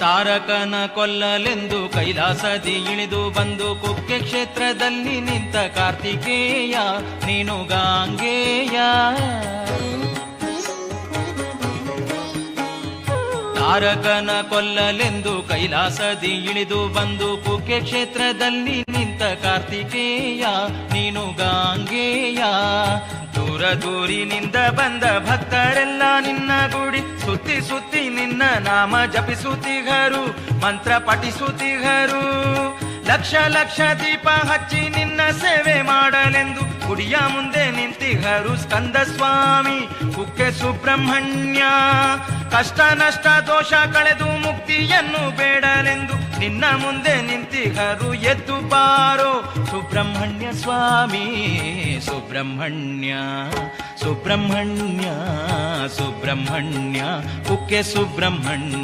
ತಾರಕನ ಕೊಲ್ಲಲೆಂದು ಕೈಲಾಸದಿ ಇಳಿದು ಬಂದು ಕುಕ್ಕೆ ಕ್ಷೇತ್ರದಲ್ಲಿ ನಿಂತ ಕಾರ್ತಿಕೇಯ ನೀನು ಗಾಂಗೇಯ. ತಾರಕನ ಕೊಲ್ಲಲೆಂದು ಕೈಲಾಸದಿ ಇಳಿದು ಬಂದು ಕುಕ್ಕೆ ಕ್ಷೇತ್ರದಲ್ಲಿ ನಿಂತ ಕಾರ್ತಿಕೇಯ ನೀನು ಗಾಂಗೇಯ. ದೂರ ದೂರಿನಿಂದ ಬಂದ ಭಕ್ತರೆಲ್ಲ ನಿನ್ನ ಗುಡಿ ಸುತ್ತಿ ಸುತ್ತಿ ನಿನ್ನ ನಾಮ ಜಪಿಸುತ್ತಿಗರು, ಮಂತ್ರ ಪಠಿಸುತ್ತಿಗರು. ಲಕ್ಷ ಲಕ್ಷ ದೀಪ ಹಚ್ಚಿ ನಿನ್ನ ಸೇವೆ ಮಾಡಲೆಂದು ಗುಡಿಯ ಮುಂದೆ ನಿಂತಿಗರು ಸ್ಕಂದ ಸ್ವಾಮಿ ಕುಕ್ಕೆ ಸುಬ್ರಹ್ಮಣ್ಯ. ಕಷ್ಟ ನಷ್ಟ ದೋಷ ಕಳೆದು ಮುಕ್ತಿಯನ್ನು ಬೇಡಲೆಂದು ನಿನ್ನ ಮುಂದೆ ನಿಂತಿಗರು ಎದ್ದು ಬಾರೋ ಸುಬ್ರಹ್ಮಣ್ಯ ಸ್ವಾಮಿ. ಸುಬ್ರಹ್ಮಣ್ಯ ಸುಬ್ರಹ್ಮಣ್ಯ ಸುಬ್ರಹ್ಮಣ್ಯ ಕುಕ್ಕೆ ಸುಬ್ರಹ್ಮಣ್ಯ.